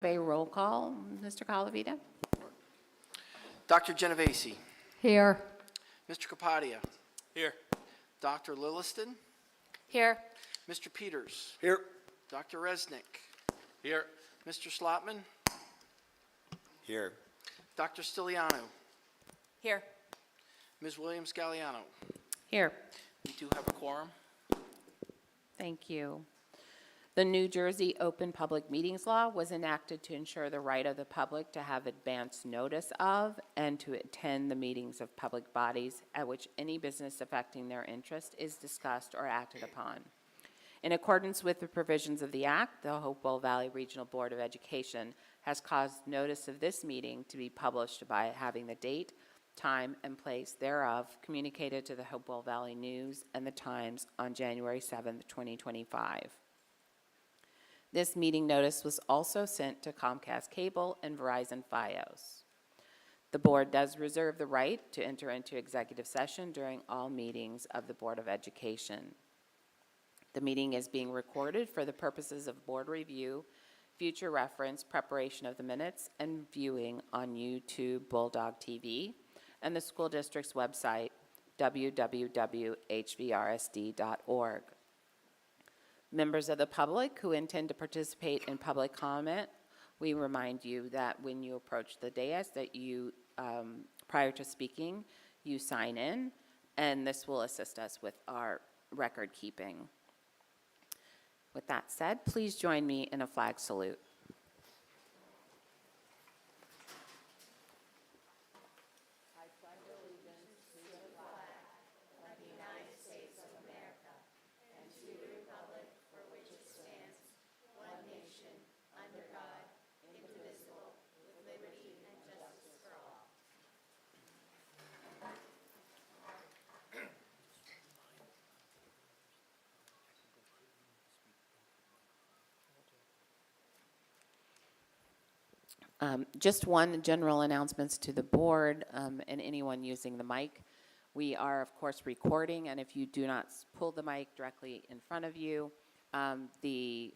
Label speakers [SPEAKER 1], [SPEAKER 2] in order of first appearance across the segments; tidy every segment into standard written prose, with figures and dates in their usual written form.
[SPEAKER 1] A roll call, Mr. Calavita?
[SPEAKER 2] Dr. Genovese.
[SPEAKER 3] Here.
[SPEAKER 2] Mr. Kapadia.
[SPEAKER 4] Here.
[SPEAKER 2] Dr. Lilliston.
[SPEAKER 3] Here.
[SPEAKER 2] Mr. Peters.
[SPEAKER 4] Here.
[SPEAKER 2] Dr. Resnick.
[SPEAKER 4] Here.
[SPEAKER 2] Mr. Slotman.
[SPEAKER 4] Here.
[SPEAKER 2] Dr. Stiliano.
[SPEAKER 3] Here.
[SPEAKER 2] Ms. Williams-Galliano.
[SPEAKER 1] Here.
[SPEAKER 2] We do have a quorum.
[SPEAKER 1] Thank you. The New Jersey Open Public Meetings Law was enacted to ensure the right of the public to have advance notice of and to attend the meetings of public bodies at which any business affecting their interest is discussed or acted upon. In accordance with the provisions of the Act, the Hopewell Valley Regional Board of Education has caused notice of this meeting to be published by having the date, time, and place thereof communicated to the Hopewell Valley News and the Times on January 7th, 2025. This meeting notice was also sent to Comcast Cable and Verizon Fios. The board does reserve the right to enter into executive session during all meetings of the Board of Education. The meeting is being recorded for the purposes of board review, future reference, preparation of the minutes, and viewing on YouTube Bulldog TV and the school district's website, www.hvrsd.org. Members of the public who intend to participate in public comment, we remind you that when you approach the dais that you, prior to speaking, you sign in, and this will assist us with our record keeping. With that said, please join me in a flag salute. Just one general announcements to the board and anyone using the mic. We are, of course, recording, and if you do not pull the mic directly in front of you, the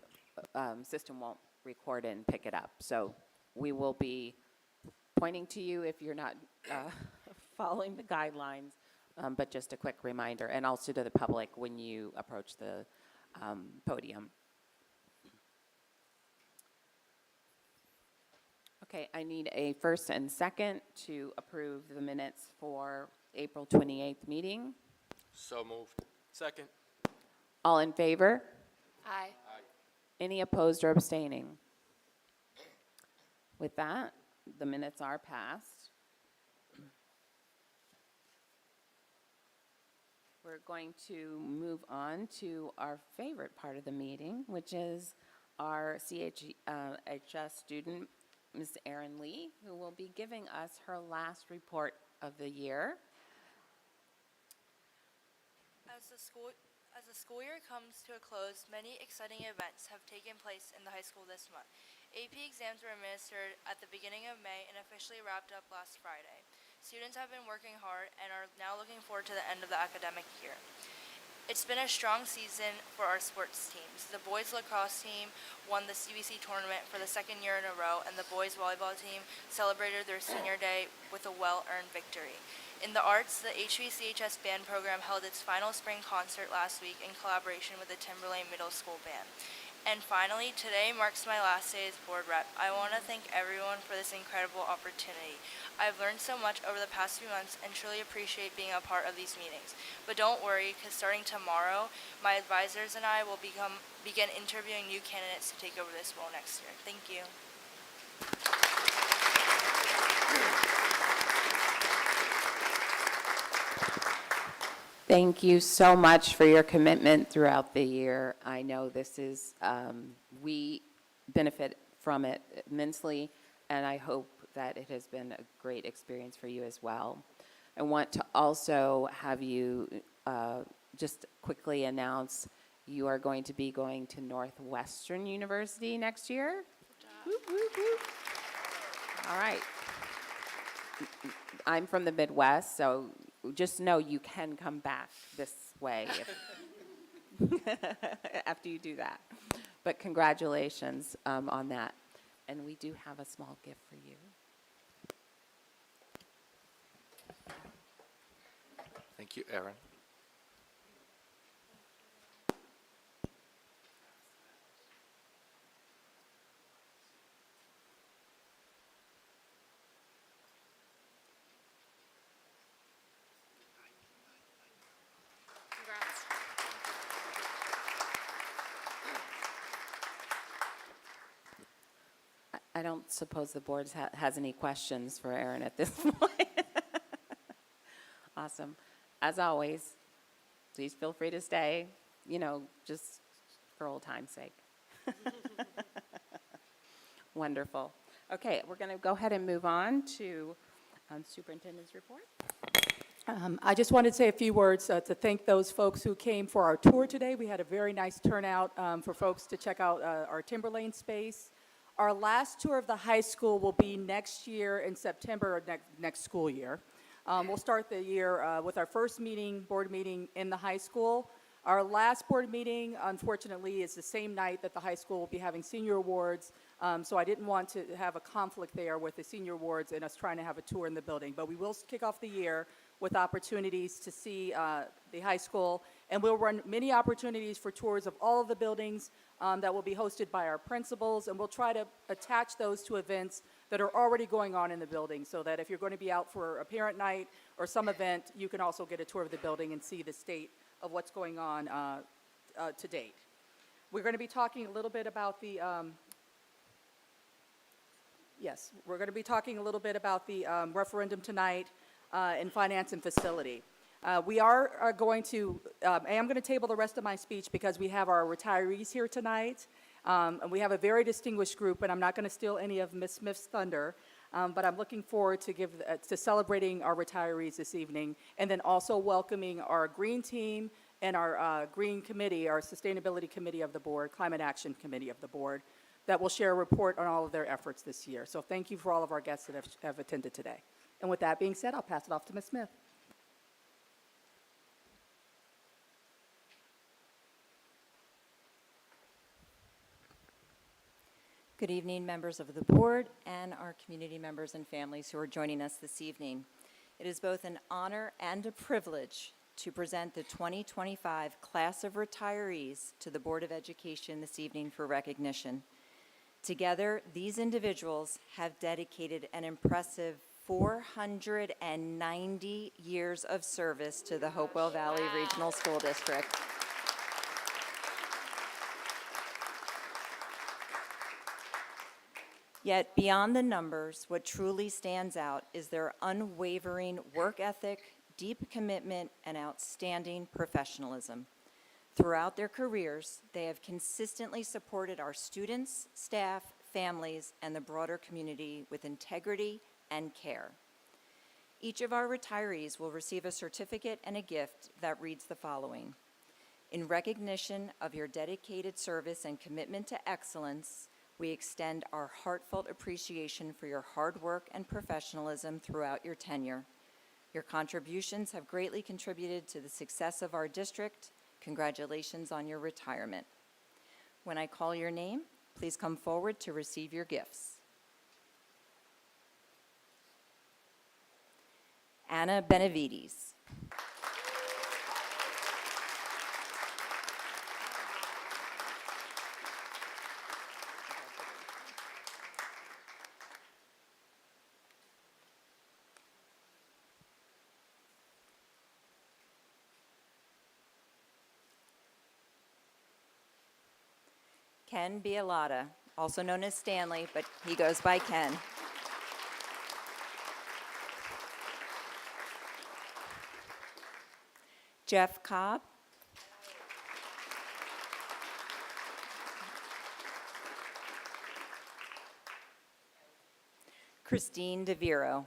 [SPEAKER 1] system won't record and pick it up. So we will be pointing to you if you're not following the guidelines, but just a quick reminder, and also to the public when you approach the podium. Okay, I need a first and second to approve the minutes for April 28th meeting.
[SPEAKER 4] So moved. Second.
[SPEAKER 1] All in favor?
[SPEAKER 3] Aye.
[SPEAKER 1] Any opposed or abstaining? With that, the minutes are passed. We're going to move on to our favorite part of the meeting, which is our CHS student, Ms. Erin Lee, who will be giving us her last report of the year.
[SPEAKER 5] As the school year comes to a close, many exciting events have taken place in the high school this month. AP exams were administered at the beginning of May and officially wrapped up last Friday. Students have been working hard and are now looking forward to the end of the academic year. It's been a strong season for our sports teams. The boys lacrosse team won the CBC tournament for the second year in a row, and the boys volleyball team celebrated their senior day with a well-earned victory. In the arts, the HVCHS band program held its final spring concert last week in collaboration with the Timberlane Middle School Band. And finally, today marks my last day as board rep. I want to thank everyone for this incredible opportunity. I've learned so much over the past few months and truly appreciate being a part of these meetings. But don't worry, because starting tomorrow, my advisors and I will begin interviewing new candidates to take over this role next year. Thank you.
[SPEAKER 1] Thank you so much for your commitment throughout the year. I know this is, we benefit from it immensely, and I hope that it has been a great experience for you as well. I want to also have you just quickly announce you are going to be going to Northwestern University next year. Whoop, whoop, whoop. All right. I'm from the Midwest, so just know you can come back this way if after you do that. But congratulations on that. And we do have a small gift for you.
[SPEAKER 4] Thank you, Aaron.
[SPEAKER 1] I don't suppose the board has any questions for Aaron at this point. Awesome. As always, please feel free to stay, just for old time's sake. Wonderful. Okay, we're going to go ahead and move on to superintendent's report.
[SPEAKER 6] I just wanted to say a few words to thank those folks who came for our tour today. We had a very nice turnout for folks to check out our Timberlane space. Our last tour of the high school will be next year in September of next school year. We'll start the year with our first board meeting in the high school. Our last board meeting, unfortunately, is the same night that the high school will be having senior awards. So I didn't want to have a conflict there with the senior awards and us trying to have a tour in the building. But we will kick off the year with opportunities to see the high school. And we'll run many opportunities for tours of all of the buildings that will be hosted by our principals. And we'll try to attach those to events that are already going on in the building so that if you're going to be out for a parent night or some event, you can also get a tour of the building and see the state of what's going on to date. We're going to be talking a little bit about the we're going to be talking a little bit about the referendum tonight in finance and facility. We are going to, I am going to table the rest of my speech because we have our retirees here tonight. And we have a very distinguished group, and I'm not going to steal any of Ms. Smith's thunder, but I'm looking forward to celebrating our retirees this evening, and then also welcoming our green team and our green committee, our sustainability committee of the board, climate action committee of the board, that will share a report on all of their efforts this year. So thank you for all of our guests that have attended today. And with that being said, I'll pass it off to Ms. Smith.
[SPEAKER 3] Good evening, members of the board and our community members and families who are joining us this evening. It is both an honor and a privilege to present the 2025 class of retirees to the Board of Education this evening for recognition. Together, these individuals have dedicated an impressive 490 years of service to the Hopewell Valley Regional School District. Yet beyond the numbers, what truly stands out is their unwavering work ethic, deep commitment, and outstanding professionalism. Throughout their careers, they have consistently supported our students, staff, families, and the broader community with integrity and care. Each of our retirees will receive a certificate and a gift that reads the following: in recognition of your dedicated service and commitment to excellence, we extend our heartfelt appreciation for your hard work and professionalism throughout your tenure. Your contributions have greatly contributed to the success of our district. Congratulations on your retirement. When I call your name, please come forward to receive your gifts. Anna Benavides. Ken Bialotta, also known as Stanley, but he goes by Ken. Jeff Cobb. Christine DeViro.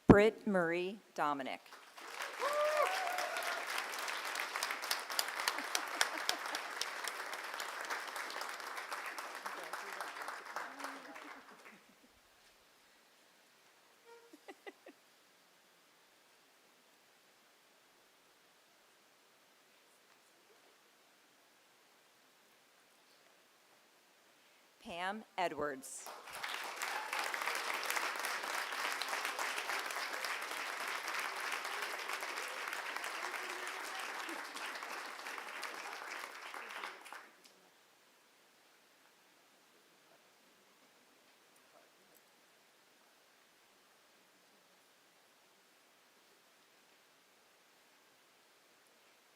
[SPEAKER 3] Britt Marie Dominic. Pam Edwards.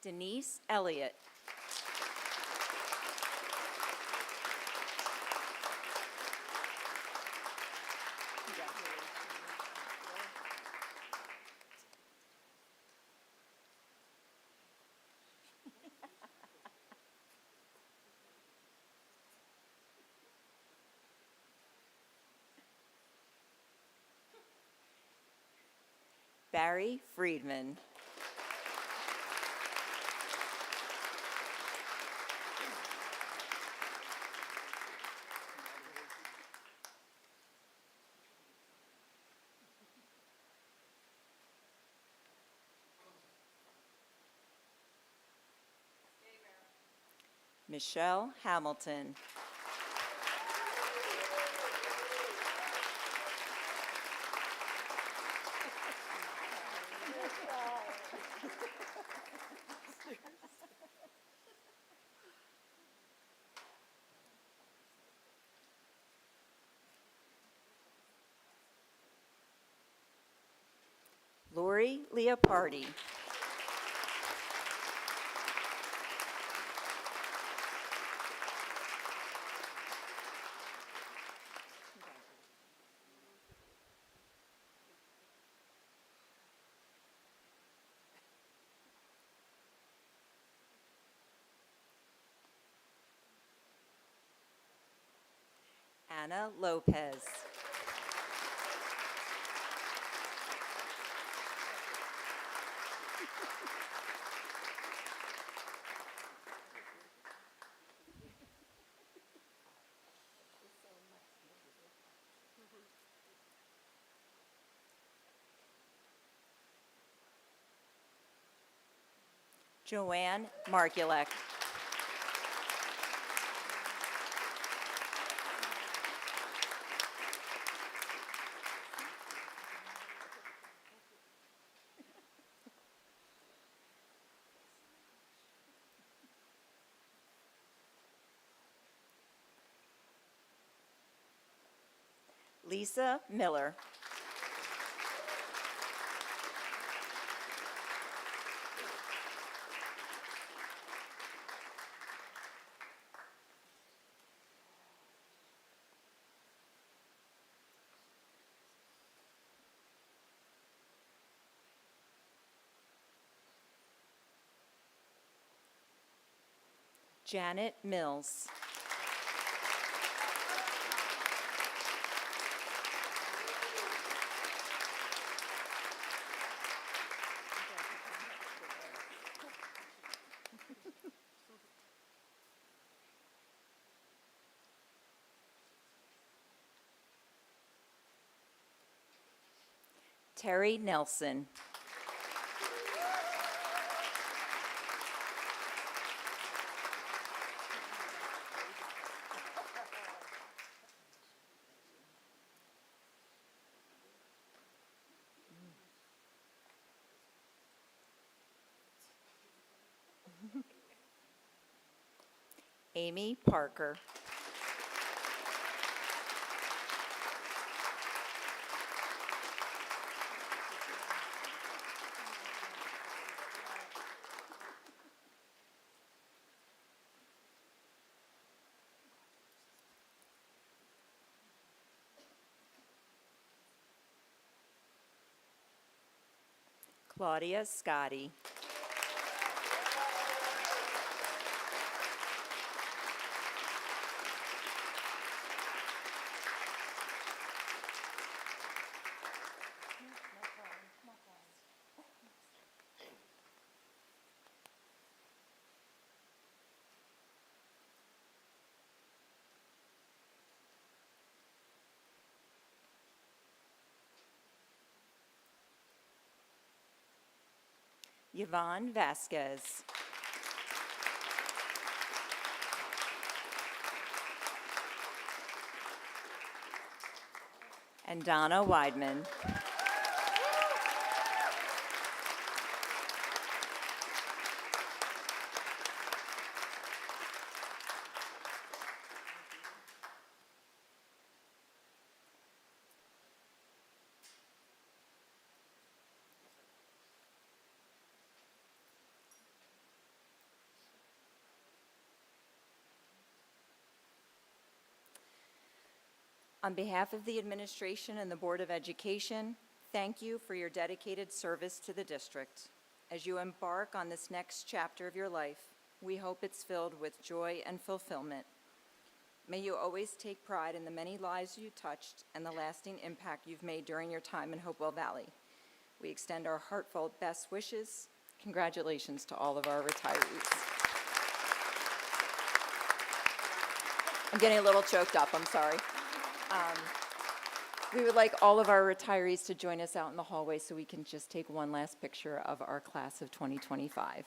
[SPEAKER 3] Denise Elliott. Barry Friedman. Michelle Hamilton. Lori Leopardi. Anna Lopez. Joanne Markulek. Lisa Miller. Janet Mills. Terry Nelson. Amy Parker. Claudia Scotti. Yvonne Vasquez. and Donna Weidman. On behalf of the administration and the Board of Education, thank you for your dedicated service to the district. As you embark on this next chapter of your life, we hope it's filled with joy and fulfillment. May you always take pride in the many lives you touched and the lasting impact you've made during your time in Hopewell Valley. We extend our heartfelt best wishes. Congratulations to all of our retirees. I'm getting a little choked up, I'm sorry. We would like all of our retirees to join us out in the hallway so we can just take one last picture of our class of 2025.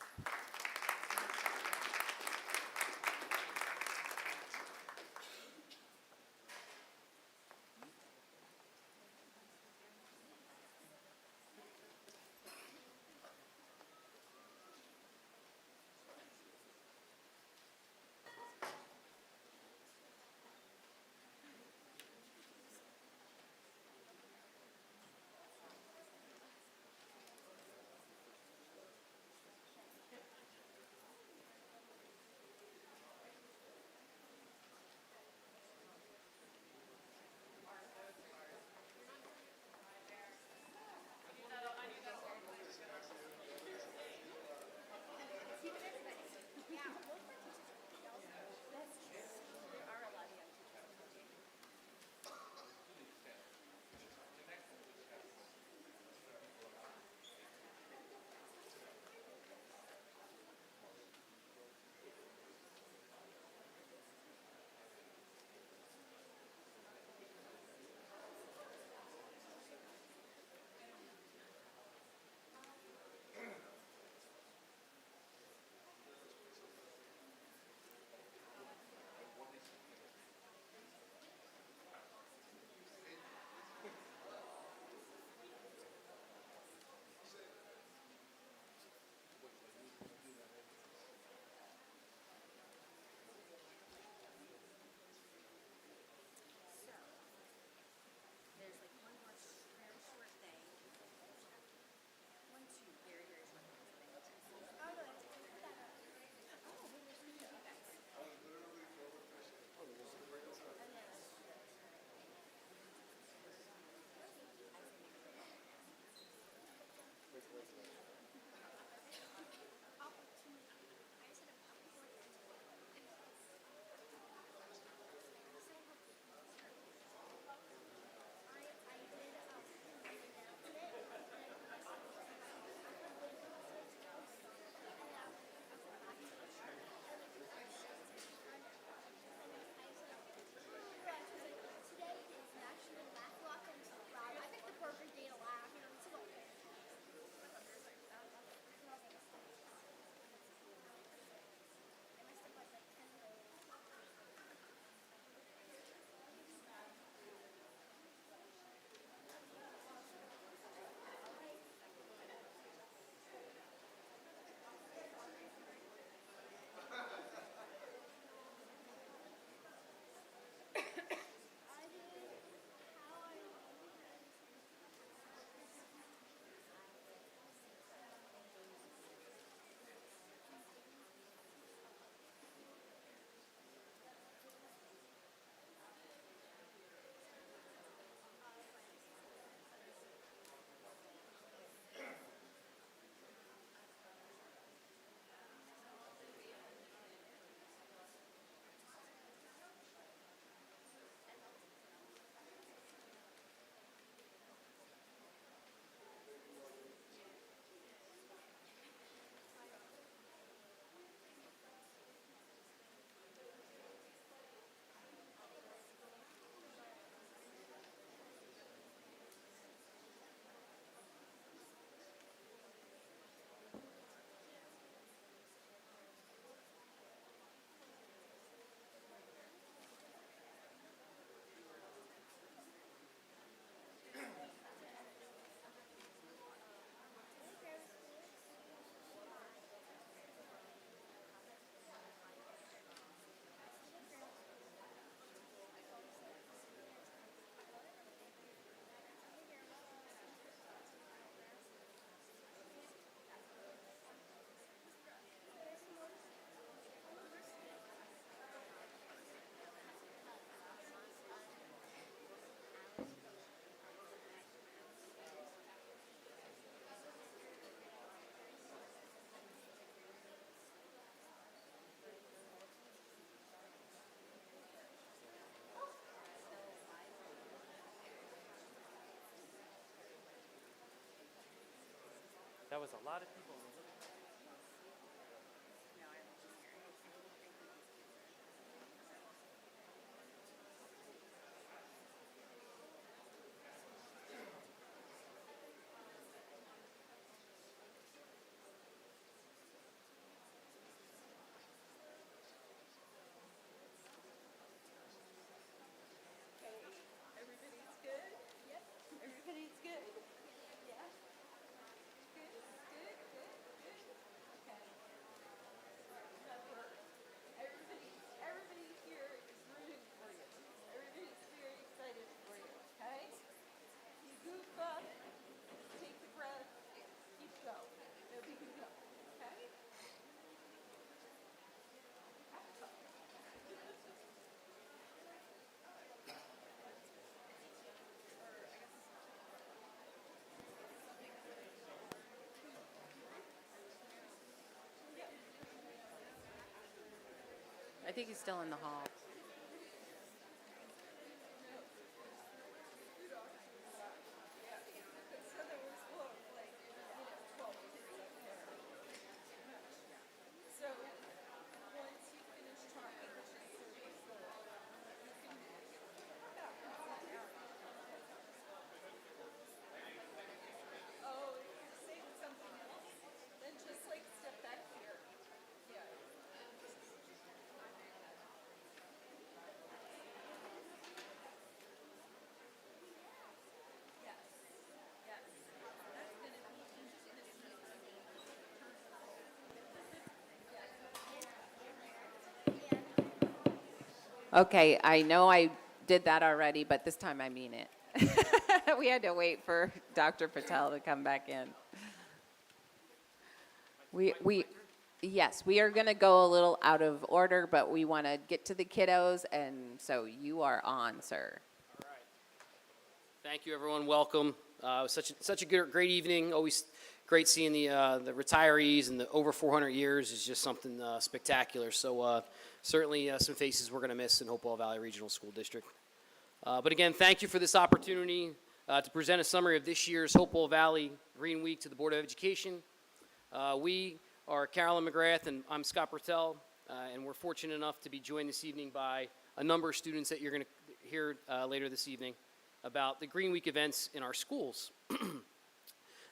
[SPEAKER 7] was a lot of people.
[SPEAKER 6] Everybody's good? Yes, everybody's good? Yeah? Good, good, good, good. Okay. Everybody here is rooting for you. Everybody's very excited for you, okay? You goof up, take the breath, keep going. No big deal, okay?
[SPEAKER 1] I think he's still in the hall.
[SPEAKER 6] So, once you finish talking, oh, if you're saying something else, then just like step back here. Yeah. Yes. Yes. That's gonna be
[SPEAKER 1] Okay, I know I did that already, but this time I mean it. We had to wait for Dr. Patel to come back in. Yes, we are going to go a little out of order, but we want to get to the kiddos, and so you are on, sir.
[SPEAKER 7] Thank you, everyone. Welcome. It was such a great evening. Always great seeing the retirees and the over 400 years is just something spectacular. So certainly some faces we're going to miss in Hopewell Valley Regional School District. But again, thank you for this opportunity to present a summary of this year's Hopewell Valley Green Week to the Board of Education. We are Carolyn McGrath, and I'm Scott Bertel, and we're fortunate enough to be joined this evening by a number of students that you're going to hear later this evening about the Green Week events in our schools.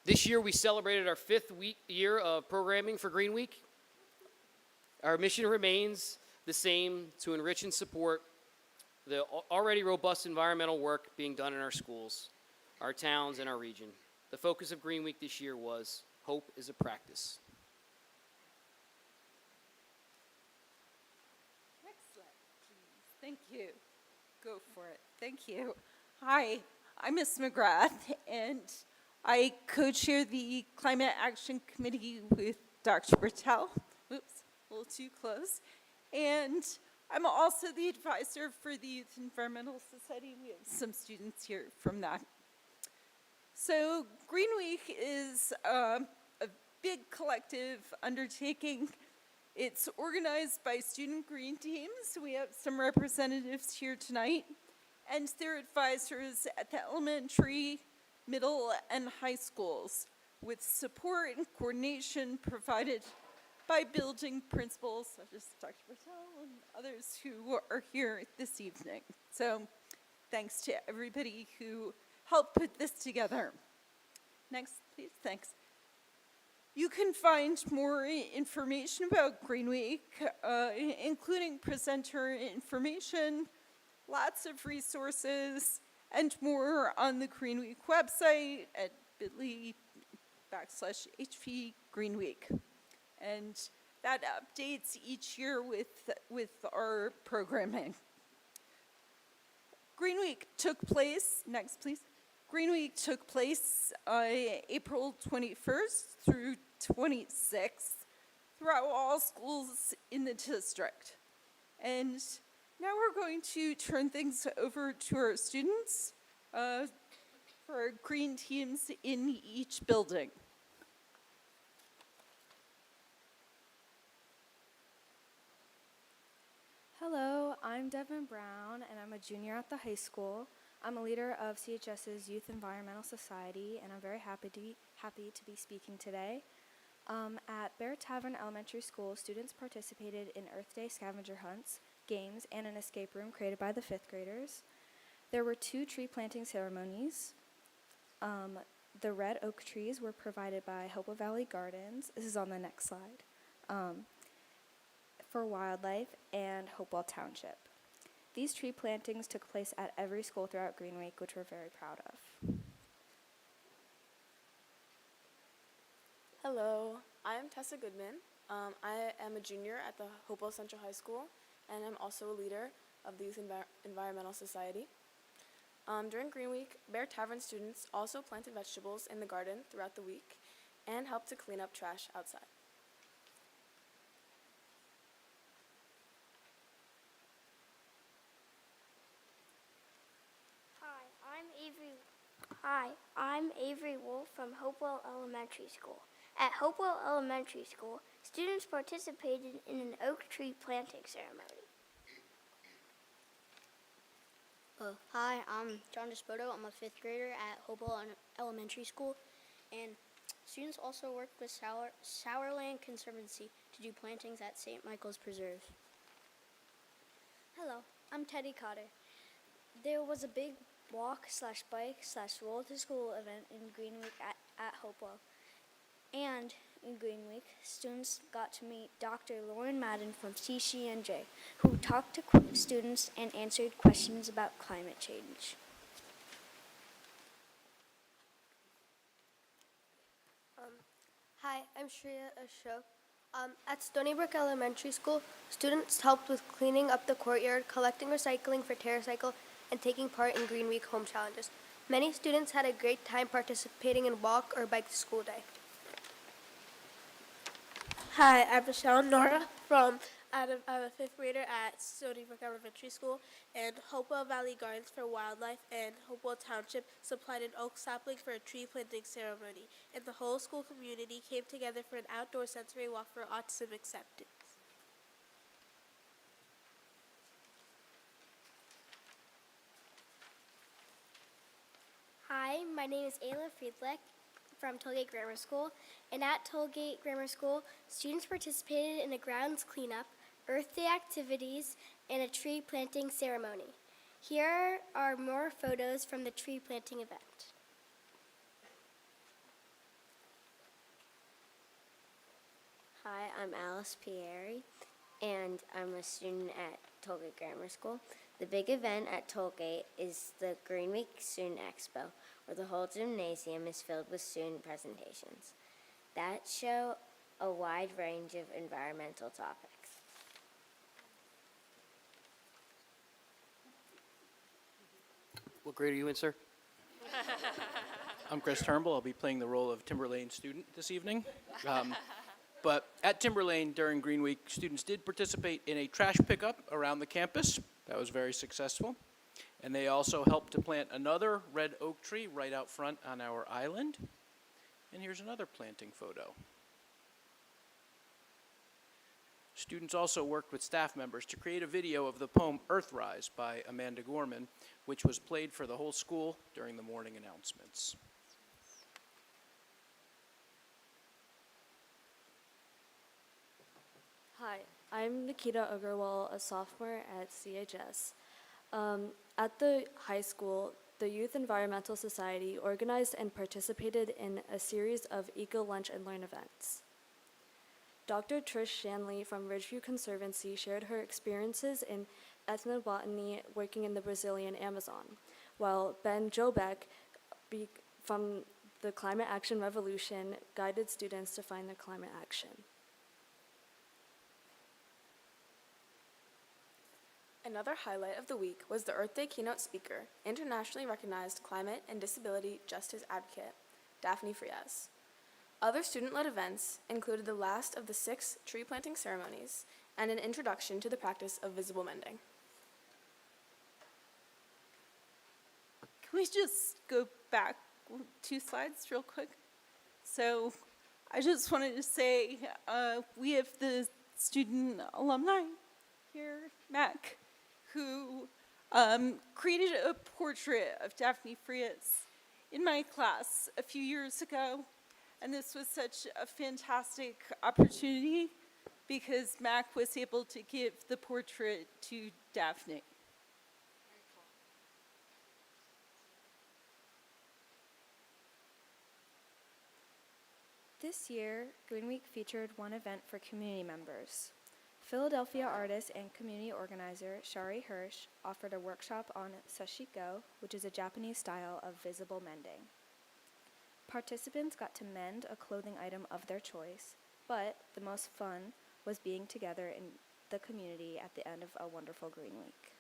[SPEAKER 7] This year we celebrated our 5th year of programming for Green Week. Our mission remains the same: to enrich and support the already robust environmental work being done in our schools, our towns, and our region. The focus of Green Week this year was Hope is a Practice.
[SPEAKER 6] excellent. Please. Thank you. Go for it. Thank you. Hi, I'm Ms. McGrath, and I co-chair the Climate Action Committee with Dr. Bertel. Oops, a little too close. And I'm also the advisor for the Youth Environmental Society. We have some students here from that. So Green Week is a big collective undertaking. It's organized by student green teams. We have some representatives here tonight, and their advisors at the elementary, middle, and high schools, with support and coordination provided by building principals such as Dr. Patel and others who are here this evening. So thanks to everybody who helped put this together. Next, please, thanks. You can find more information about Green Week, including presenter information, lots of resources, and more on the Green Week website at bit.ly/HV Green Week. And that updates each year with our programming. Green Week took place, next please. Green Week took place April 21st through 26th throughout all schools in the district. And now we're going to turn things over to our students for our green teams in each building.
[SPEAKER 8] Hello, I'm Devin Brown, and I'm a junior at the high school. I'm a leader of CHS's Youth Environmental Society, and I'm very happy to be speaking today. At Bear Tavern Elementary School, students participated in Earth Day scavenger hunts, games, and an escape room created by the 5th graders. There were 2 tree planting ceremonies. The red oak trees were provided by Hopewell Valley Gardens. This is on the next slide. For wildlife and Hopewell Township. These tree plantings took place at every school throughout Green Week, which we're very proud of.
[SPEAKER 9] Hello, I'm Tessa Goodman. I am a junior at the Hopewell Central High School, and I'm also a leader of the Youth Environmental Society. During Green Week, Bear Tavern students also planted vegetables in the garden throughout the week and helped to clean up trash outside.
[SPEAKER 10] Hi, I'm Avery Wolf from Hopewell Elementary School. At Hopewell Elementary School, students participated in an oak tree planting ceremony.
[SPEAKER 11] Hi, I'm John Despoto. I'm a 5th grader at Hopewell Elementary School, and students also worked with Sourland Conservancy to do plantings at St. Michael's Preserve.
[SPEAKER 10] Hello, I'm Teddy Cotter. There was a big walk/bike/roll to school event in Green Week at Hopewell. And in Green Week, students got to meet Dr. Lauren Madden from CCNJ, who talked to students and answered questions about climate change.
[SPEAKER 12] Hi, I'm Shreya Ashok. At Stony Brook Elementary School, students helped with cleaning up the courtyard, collecting recycling for TerraCycle, and taking part in Green Week Home Challenges. Many students had a great time participating in walk or bike to school day.
[SPEAKER 13] Hi, I'm Michelle Nora I'm a 5th grader at Stony Brook Elementary School, and Hopewell Valley Gardens for Wildlife and Hopewell Township supplied an oak sapling for a tree planting ceremony, and the whole school community came together for an outdoor sensory walk for autism acceptance.
[SPEAKER 10] Hi, my name is Ayla Friedlich from Tollgate Grammar School, and at Tollgate Grammar School, students participated in a grounds cleanup, Earth Day activities, and a tree planting ceremony. Here are more photos from the tree planting event.
[SPEAKER 11] Hi, I'm Alice Pieri, and I'm a student at Tollgate Grammar School. The big event at Tollgate is the Green Week Student Expo, where the whole gymnasium is filled with student presentations that show a wide range of environmental topics.
[SPEAKER 7] What grade are you in, sir?
[SPEAKER 14] I'm Chris Turnbull. I'll be playing the role of Timberlane student this evening. But at Timberlane during Green Week, students did participate in a trash pickup around the campus. That was very successful. And they also helped to plant another red oak tree right out front on our island. And here's another planting photo. Students also worked with staff members to create a video of the poem Earthrise by Amanda Gorman, which was played for the whole school during the morning announcements.
[SPEAKER 15] Hi, I'm Nikita Agarwal, a sophomore at CHS. At the high school, the Youth Environmental Society organized and participated in a series of Eco Lunch and Learn events. Dr. Trish Shanley from Ridgeview Conservancy shared her experiences in ethnobotany working in the Brazilian Amazon, while Ben Jobeck from the Climate Action Revolution guided students to find their climate action.
[SPEAKER 9] Another highlight of the week was the Earth Day keynote speaker, internationally recognized climate and disability justice advocate, Daphne Frias. Other student-led events included the last of the 6 tree planting ceremonies and an introduction to the practice of visible mending.
[SPEAKER 16] Can we just go back 2 slides real quick? So I just wanted to say we have the student alumni here, Mac, who created a portrait of Daphne Fritz in my class a few years ago. And this was such a fantastic opportunity because Mac was able to give the portrait to Daphne.
[SPEAKER 8] This year, Green Week featured one event for community members. Philadelphia artist and community organizer Shari Hirsch offered a workshop on sashiko, which is a Japanese style of visible mending. Participants got to mend a clothing item of their choice, but the most fun was being together in the community at the end of a wonderful Green Week.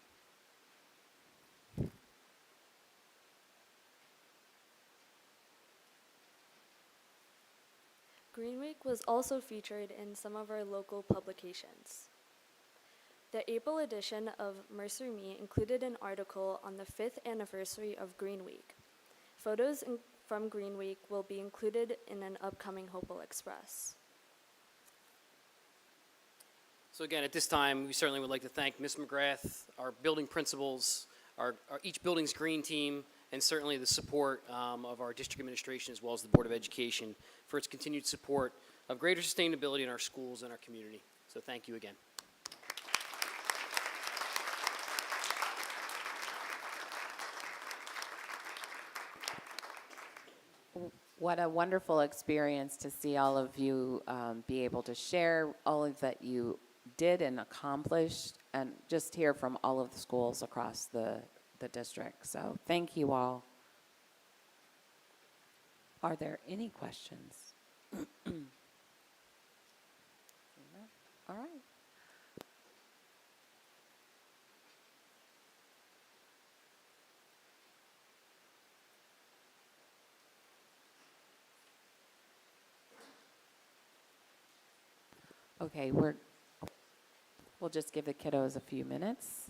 [SPEAKER 15] Green Week was also featured in some of our local publications. The April edition of Mercer Me included an article on the 5th anniversary of Green Week. Photos from Green Week will be included in an upcoming Hopewell Express.
[SPEAKER 7] So again, at this time, we certainly would like to thank Ms. McGrath, our building principals, our each building's green team, and certainly the support of our district administration as well as the Board of Education for its continued support of greater sustainability in our schools and our community. So thank you again.
[SPEAKER 1] What a wonderful experience to see all of you be able to share all of that you did and accomplished, and just hear from all of the schools across the district. So thank you all. Are there any questions? All right. Okay, we'll just give the kiddos a few minutes.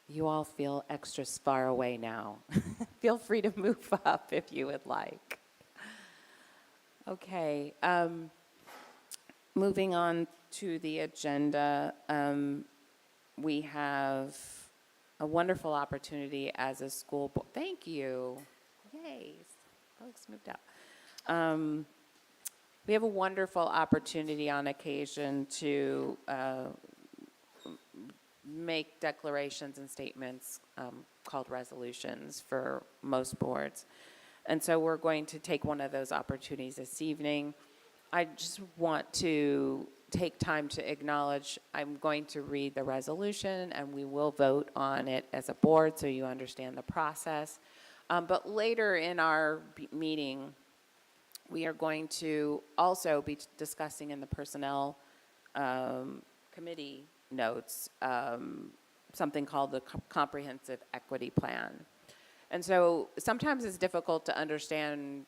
[SPEAKER 1] You all feel extra far away now. Feel free to move up if you would like. Okay, moving on to the agenda, we have a wonderful opportunity as a school board. Thank you. Yay, folks moved up. We have a wonderful opportunity on occasion to make declarations and statements called resolutions for most boards. And so we're going to take one of those opportunities this evening. I just want to take time to acknowledge, I'm going to read the resolution and we will vote on it as a board so you understand the process. But later in our meeting, we are going to also be discussing in the personnel committee notes something called the Comprehensive Equity Plan. And so sometimes it's difficult to understand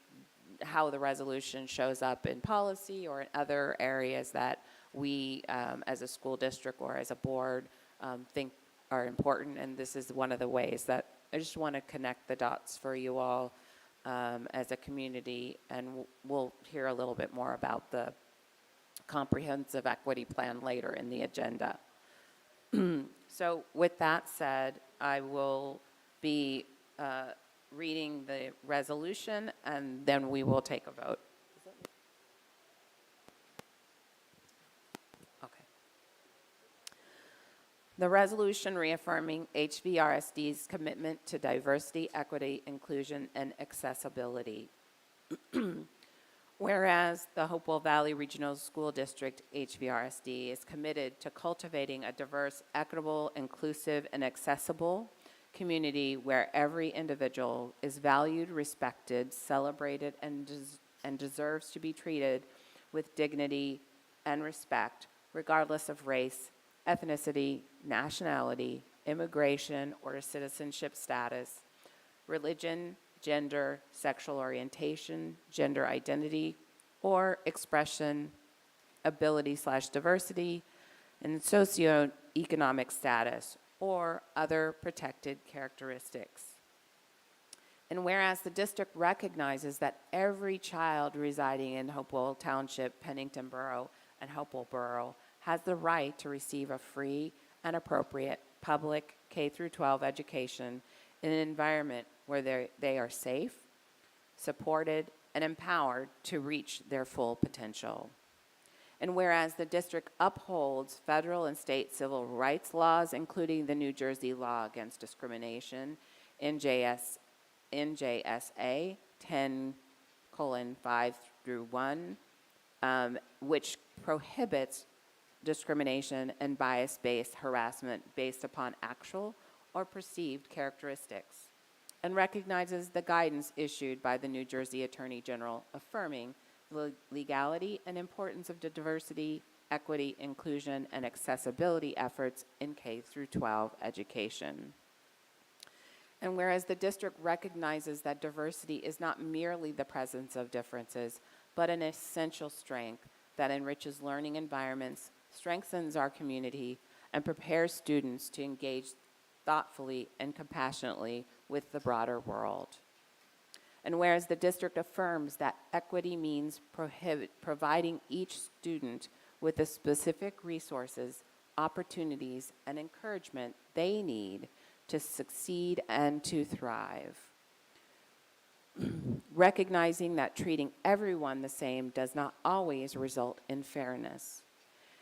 [SPEAKER 1] how the resolution shows up in policy or in other areas that we as a school district or as a board think are important. And this is one of the ways that I just want to connect the dots for you all as a community. And we'll hear a little bit more about the Comprehensive Equity Plan later in the agenda. So with that said, I will be reading the resolution, and then we will take a vote. Okay. The resolution reaffirming HVRSD's commitment to diversity, equity, inclusion, and accessibility. Whereas the Hopewell Valley Regional School District, HVRSD, is committed to cultivating a diverse, equitable, inclusive, and accessible community where every individual is valued, respected, celebrated, and deserves to be treated with dignity and respect, regardless of race, ethnicity, nationality, immigration, or citizenship status, religion, gender, sexual orientation, gender identity, or expression, ability/diversity, and socioeconomic status or other protected characteristics. And whereas the district recognizes that every child residing in Hopewell Township, Pennington Borough, and Hopewell Borough has the right to receive a free and appropriate public K-12 education in an environment where they are safe, supported, and empowered to reach their full potential. And whereas the district upholds federal and state civil rights laws, including the New Jersey Law Against Discrimination, NJSA 10:5-1, which prohibits discrimination and bias-based harassment based upon actual or perceived characteristics, and recognizes the guidance issued by the New Jersey Attorney General affirming the legality and importance of the diversity, equity, inclusion, and accessibility efforts in K-12 education. And whereas the district recognizes that diversity is not merely the presence of differences, but an essential strength that enriches learning environments, strengthens our community, and prepares students to engage thoughtfully and compassionately with the broader world. And whereas the district affirms that equity means providing each student with the specific resources, opportunities, and encouragement they need to succeed and to thrive. Recognizing that treating everyone the same does not always result in fairness.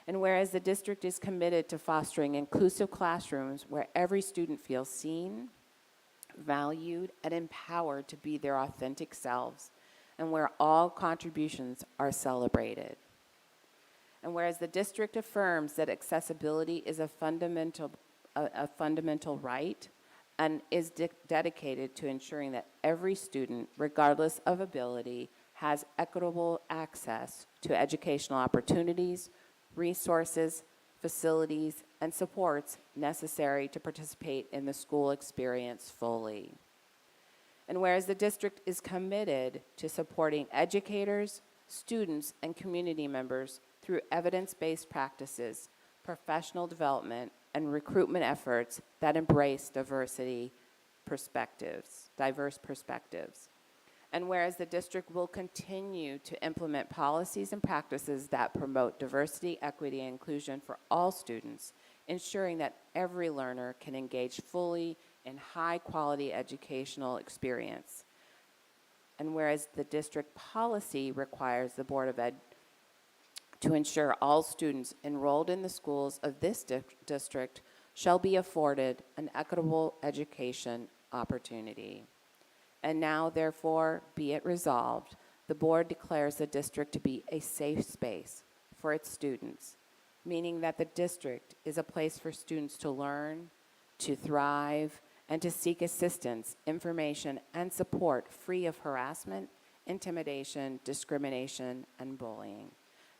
[SPEAKER 1] And whereas the district is committed to fostering inclusive classrooms where every student feels seen, valued, and empowered to be their authentic selves, and where all contributions are celebrated. And whereas the district affirms that accessibility is a fundamental right and is dedicated to ensuring that every student, regardless of ability, has equitable access to educational opportunities, resources, facilities, and supports necessary to participate in the school experience fully. And whereas the district is committed to supporting educators, students, and community members through evidence-based practices, professional development, and recruitment efforts that embrace diverse perspectives. And whereas the district will continue to implement policies and practices that promote diversity, equity, and inclusion for all students, ensuring that every learner can engage fully in high-quality educational experience. And whereas the district policy requires the Board of Ed to ensure all students enrolled in the schools of this district shall be afforded an equitable education opportunity. And now, therefore, be it resolved, the board declares the district to be a safe space for its students, meaning that the district is a place for students to learn, to thrive, and to seek assistance, information, and support free of harassment, intimidation, discrimination, and bullying.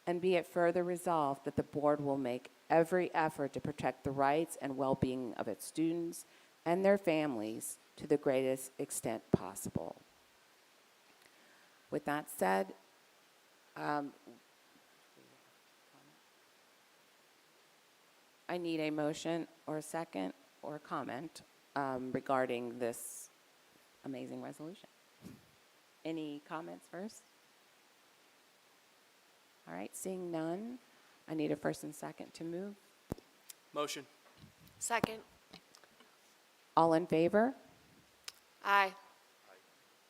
[SPEAKER 1] And be it further resolved that the board will make every effort to protect the rights and well-being of its students and their families to the greatest extent possible. With that said, I need a motion or a second or a comment regarding this amazing resolution. Any comments first? All right, seeing none, I need a first and second to move.
[SPEAKER 2] Motion.
[SPEAKER 9] Second.
[SPEAKER 1] All in favor?
[SPEAKER 9] Aye.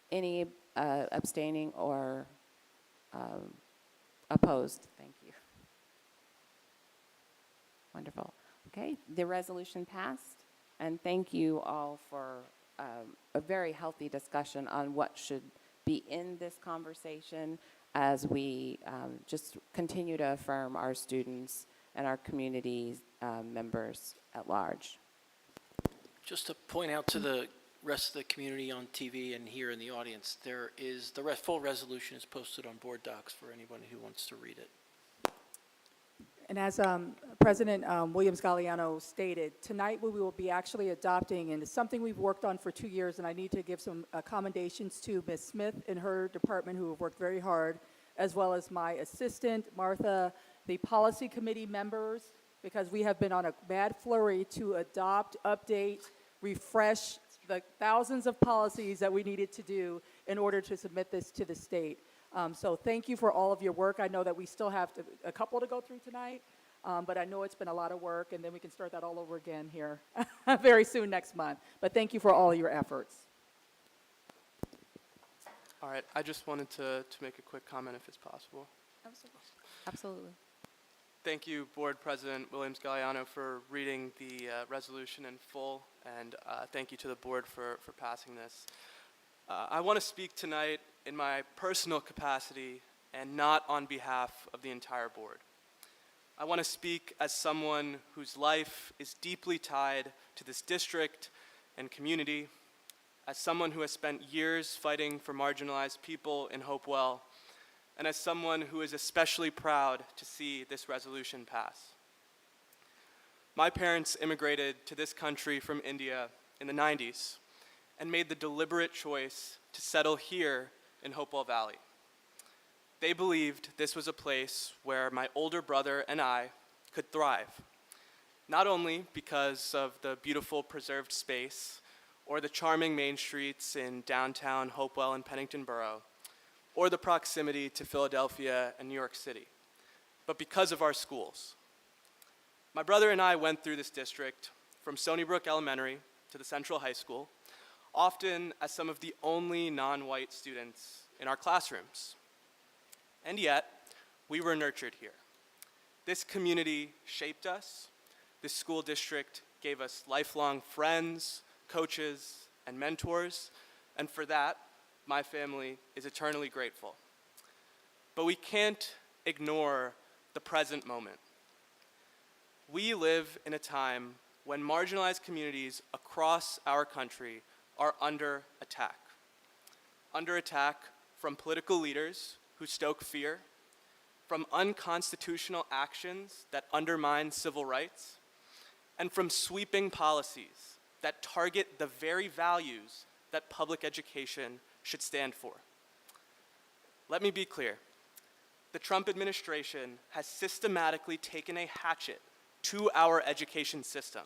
[SPEAKER 1] Any abstaining or opposed? Thank you. Wonderful. Okay, the resolution passed, and thank you all for a very healthy discussion on what should be in this conversation as we just continue to affirm our students and our community members at large.
[SPEAKER 2] Just to point out to the rest of the community on TV and here in the audience, there is, the full resolution is posted on board docs for anyone who wants to read it.
[SPEAKER 6] And as President Williams Galliano stated, tonight we will be actually adopting, and it's something we've worked on for 2 years, and I need to give some commendations to Ms. Smith and her department who have worked very hard, as well as my assistant, Martha, the policy committee members, because we have been on a mad flurry to adopt, update, refresh the thousands of policies that we needed to do in order to submit this to the state. So thank you for all of your work. I know that we still have a couple to go through tonight, but I know it's been a lot of work, and then we can start that all over again here very soon next month. But thank you for all your efforts.
[SPEAKER 17] All right, I just wanted to make a quick comment if it's possible.
[SPEAKER 1] Absolutely.
[SPEAKER 17] Thank you, Board President Williams-Galliano, for reading the resolution in full, and thank you to the board for passing this. I want to speak tonight in my personal capacity and not on behalf of the entire board. I want to speak as someone whose life is deeply tied to this district and community, as someone who has spent years fighting for marginalized people in Hopewell, and as someone who is especially proud to see this resolution pass. My parents immigrated to this country from India in the 90s and made the deliberate choice to settle here in Hopewell Valley. They believed this was a place where my older brother and I could thrive, not only because of the beautiful preserved space or the charming main streets in downtown Hopewell and Pennington Borough, or the proximity to Philadelphia and New York City, but because of our schools. My brother and I went through this district from Stony Brook Elementary to the Central High School, often as some of the only non-white students in our classrooms. And yet, we were nurtured here. This community shaped us. This school district gave us lifelong friends, coaches, and mentors, and for that, my family is eternally grateful. But we can't ignore the present moment. We live in a time when marginalized communities across our country are under attack. Under attack from political leaders who stoke fear, from unconstitutional actions that undermine civil rights, and from sweeping policies that target the very values that public education should stand for. Let me be clear. The Trump administration has systematically taken a hatchet to our education system,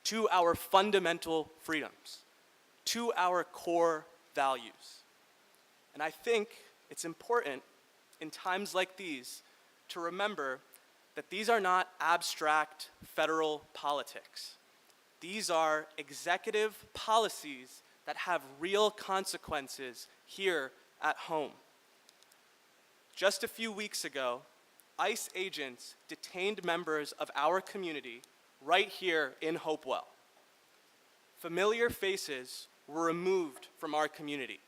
[SPEAKER 17] to our fundamental freedoms, to our core values. And I think it's important in times like these to remember that these are not abstract federal politics. These are executive policies that have real consequences here at home. Just a few weeks ago, ICE agents detained members of our community right here in Hopewell. Familiar faces were removed from our community.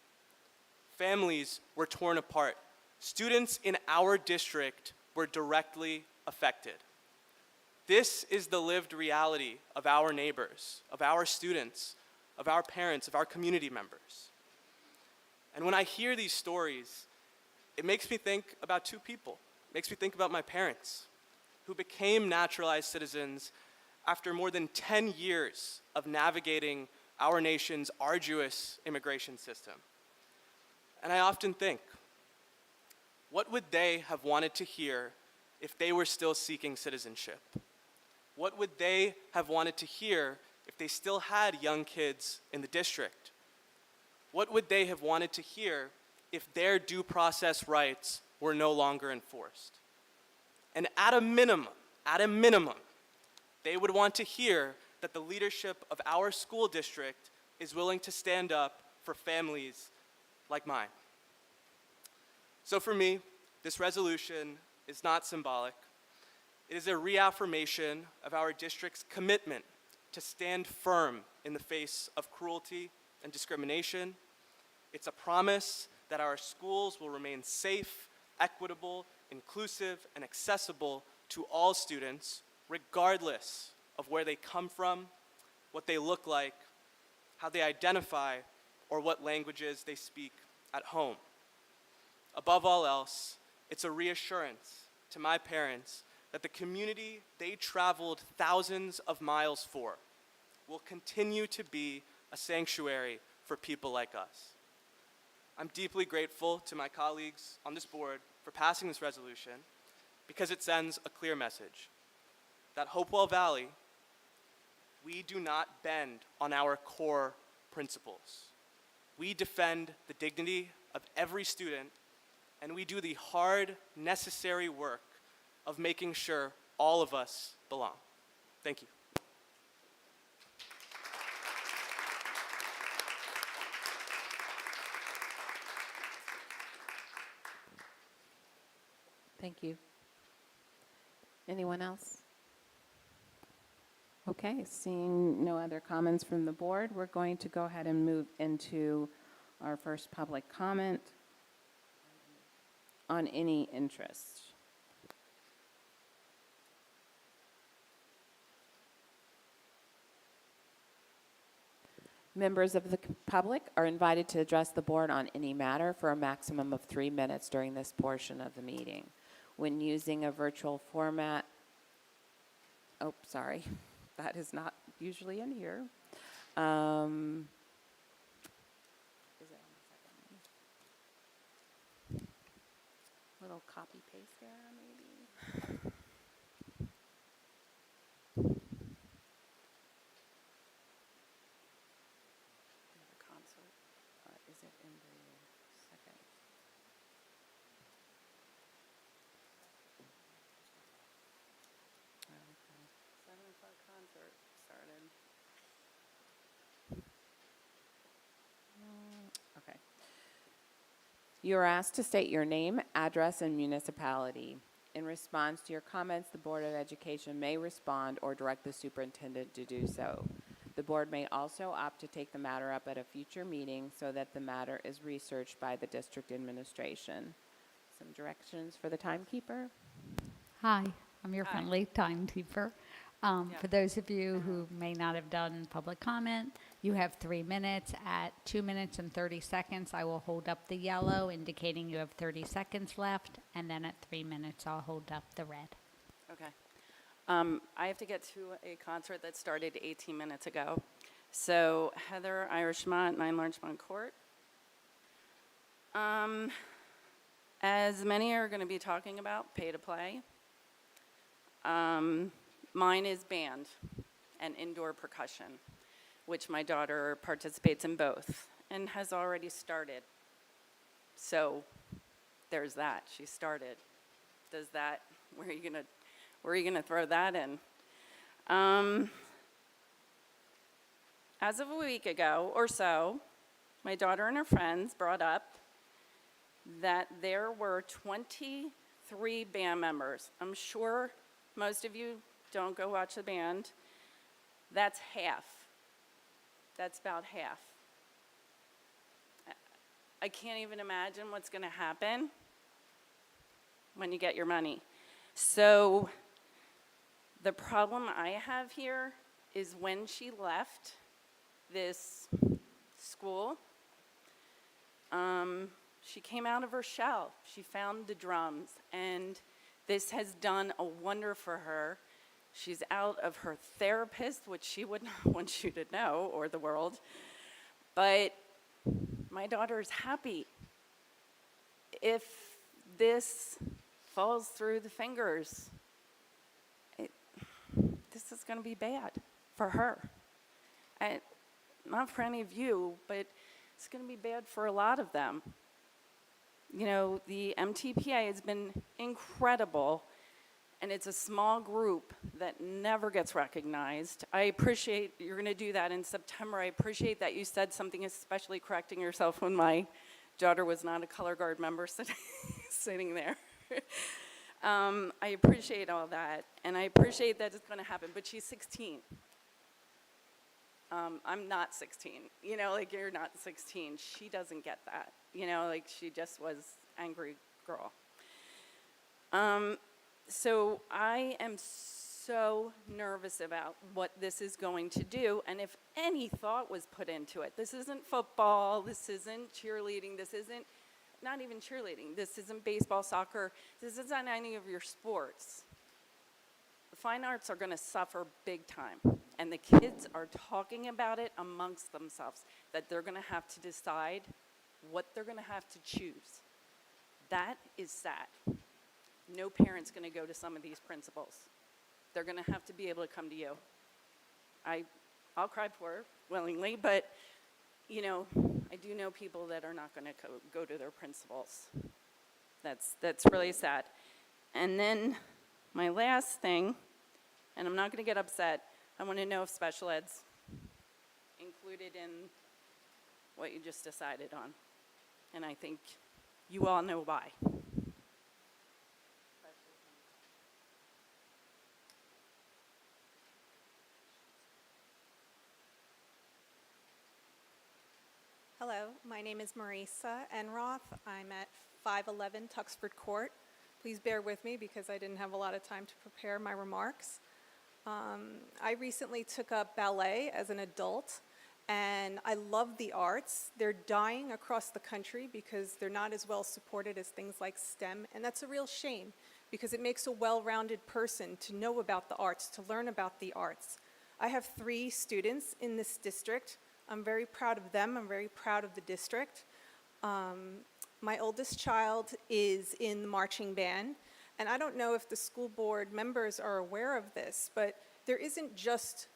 [SPEAKER 17] Families were torn apart. Students in our district were directly affected. This is the lived reality of our neighbors, of our students, of our parents, of our community members. And when I hear these stories, it makes me think about two people. It makes me think about my parents, who became naturalized citizens after more than 10 years of navigating our nation's arduous immigration system. And I often think, what would they have wanted to hear if they were still seeking citizenship? What would they have wanted to hear if they still had young kids in the district? What would they have wanted to hear if their due process rights were no longer enforced? And at a minimum, they would want to hear that the leadership of our school district is willing to stand up for families like mine. So for me, this resolution is not symbolic. It is a reaffirmation of our district's commitment to stand firm in the face of cruelty and discrimination. It's a promise that our schools will remain safe, equitable, inclusive, and accessible to all students, regardless of where they come from, what they look like, how they identify, or what languages they speak at home. Above all else, it's a reassurance to my parents that the community they traveled thousands of miles for will continue to be a sanctuary for people like us. I'm deeply grateful to my colleagues on this board for passing this resolution because it sends a clear message. that Hopewell Valley, we do not bend on our core principles. We defend the dignity of every student, and we do the hard, necessary work of making sure all of us belong. Thank you.
[SPEAKER 1] Thank you. Anyone else? Okay, seeing no other comments from the board, we're going to go ahead and move into our first public comment on any interest. Members of the public are invited to address the board on any matter for a maximum of 3 minutes during this portion of the meeting. When using a virtual format, oh, sorry, that is not usually in here. Is it on the second? Little copy paste there, maybe. Consort. Is it in the second? Okay. 7 o'clock concert started. Okay. You are asked to state your name, address, and municipality. In response to your comments, the Board of Education may respond or direct the superintendent to do so. The board may also opt to take the matter up at a future meeting so that the matter is researched by the district administration. Some directions for the timekeeper.
[SPEAKER 18] Hi, I'm your friendly timekeeper. For those of you who may not have done public comment, you have 3 minutes. At 2 minutes and 30 seconds, I will hold up the yellow, indicating you have 30 seconds left, and then at 3 minutes, I'll hold up the red.
[SPEAKER 19] Okay. I have to get to a concert that started 18 minutes ago. So Heather Irishmont, 9 Larchmont Court. As many are going to be talking about, pay to play. Mine is band and indoor percussion, which my daughter participates in both and has already started. So there's that. She started. Does that, where are you gonna throw that in? As of a week ago or so, my daughter and her friends brought up that there were 23 band members. I'm sure most of you don't go watch the band. That's half. That's about half. I can't even imagine what's going to happen when you get your money. So the problem I have here is when she left this school, she came out of her shell. She found the drums, and this has done a wonder for her. She's out of her therapist, which she would not want you to know, or the world. But my daughter's happy. If this falls through the fingers, this is going to be bad for her. And not for any of you, but it's going to be bad for a lot of them. You know, the MTPA has been incredible, and it's a small group that never gets recognized. I appreciate you're going to do that in September. I appreciate that you said something, especially correcting yourself when my daughter was not a color guard member sitting there. I appreciate all that, and I appreciate that it's going to happen, but she's 16. I'm not 16, you know, like you're not 16. She doesn't get that, you know, like she just was angry girl. So I am so nervous about what this is going to do, and if any thought was put into it. This isn't football, this isn't cheerleading, this isn't, not even cheerleading, this isn't baseball, soccer, this isn't any of your sports. The fine arts are going to suffer big time, and the kids are talking about it amongst themselves, that they're going to have to decide what they're going to have to choose. That is sad. No parent's going to go to some of these principals. they're going to have to be able to come to you. I'll cry for her willingly, but, you know, I do know people that are not going to go to their principals. That's really sad. And then my last thing, and I'm not going to get upset, I want to know if special ed's included in what you just decided on. And I think you all know why.
[SPEAKER 20] Hello, my name is Marisa Enroth. I'm at 511 Tuxford Court. Please bear with me because I didn't have a lot of time to prepare my remarks. I recently took up ballet as an adult, and I love the arts. They're dying across the country because they're not as well supported as things like STEM, and that's a real shame because it makes a well-rounded person to know about the arts, to learn about the arts. I have 3 students in this district. I'm very proud of them. I'm very proud of the district. My oldest child is in the marching band, and I don't know if the school board members are aware of this, but there isn't just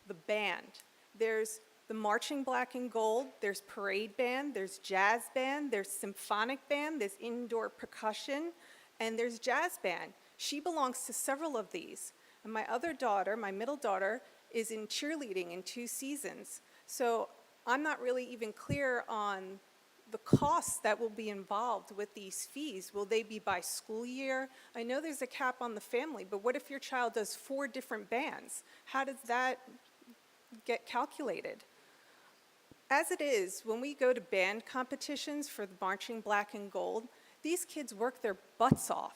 [SPEAKER 20] the band. There's the marching black and gold, there's parade band, there's jazz band, there's symphonic band, there's indoor percussion, and there's jazz band. She belongs to several of these. And my other daughter, my middle daughter, is in cheerleading in 2 seasons. So I'm not really even clear on the costs that will be involved with these fees. Will they be by school year? I know there's a cap on the family, but what if your child does 4 different bands? How does that get calculated? As it is, when we go to band competitions for the marching black and gold, these kids work their butts off.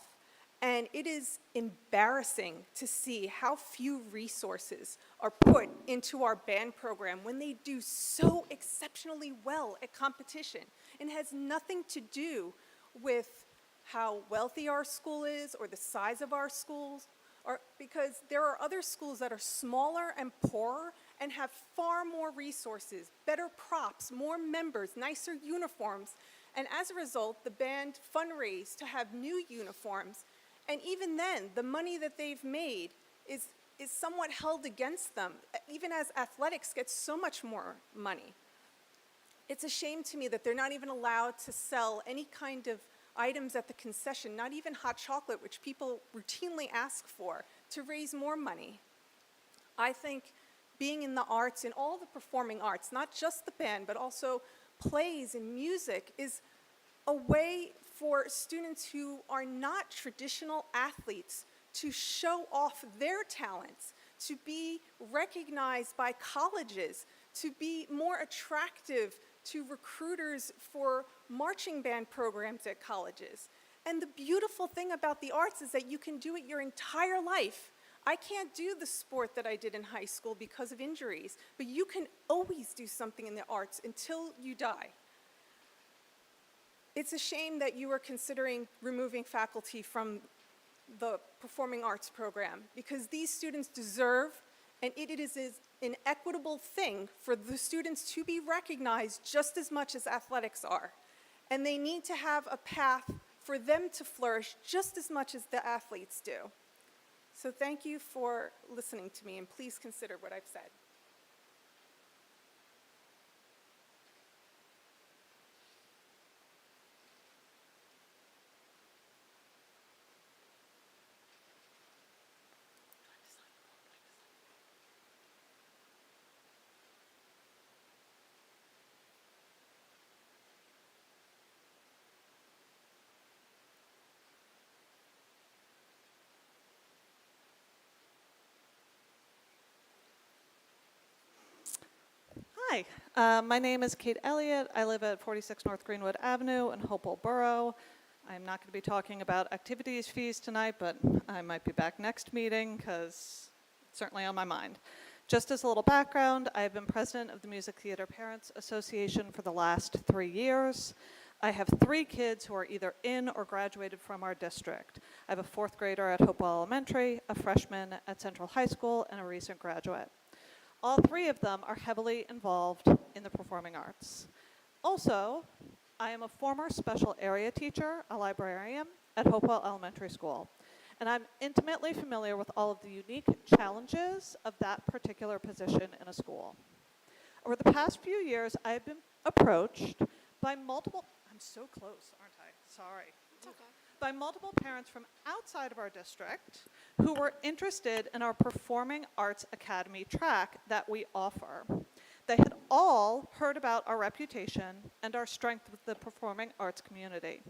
[SPEAKER 20] And it is embarrassing to see how few resources are put into our band program when they do so exceptionally well at competition. It has nothing to do with how wealthy our school is or the size of our schools, or because there are other schools that are smaller and poorer and have far more resources, better props, more members, nicer uniforms. And as a result, the band fundraise to have new uniforms. And even then, the money that they've made is somewhat held against them, even as athletics gets so much more money. It's a shame to me that they're not even allowed to sell any kind of items at the concession, not even hot chocolate, which people routinely ask for, to raise more money. I think being in the arts, in all the performing arts, not just the band, but also plays and music, is a way for students who are not traditional athletes to show off their talents, to be recognized by colleges, to be more attractive to recruiters for marching band programs at colleges. And the beautiful thing about the arts is that you can do it your entire life. I can't do the sport that I did in high school because of injuries, but you can always do something in the arts until you die. It's a shame that you are considering removing faculty from the performing arts program because these students deserve, and it is an equitable thing for the students to be recognized just as much as athletics are. And they need to have a path for them to flourish just as much as the athletes do. So thank you for listening to me, and please consider what I've said.
[SPEAKER 21] Hi, my name is Kate Elliott. I live at 46 North Greenwood Avenue in Hopewell Borough. I'm not going to be talking about activities fees tonight, but I might be back next meeting because it's certainly on my mind. Just as a little background, I've been president of the Music Theater Parents Association for the last 3 years. I have 3 kids who are either in or graduated from our district. I have a 4th grader at Hopewell Elementary, a freshman at Central High School, and a recent graduate. All 3 of them are heavily involved in the performing arts. Also, I am a former special area teacher, a librarian, at Hopewell Elementary School. and I'm intimately familiar with all of the unique challenges of that particular position in a school. Over the past few years, I have been approached by multiple, I'm so close, aren't I? Sorry.
[SPEAKER 9] It's okay.
[SPEAKER 21] By multiple parents from outside of our district who were interested in our Performing Arts Academy track that we offer. They had all heard about our reputation and our strength with the performing arts community.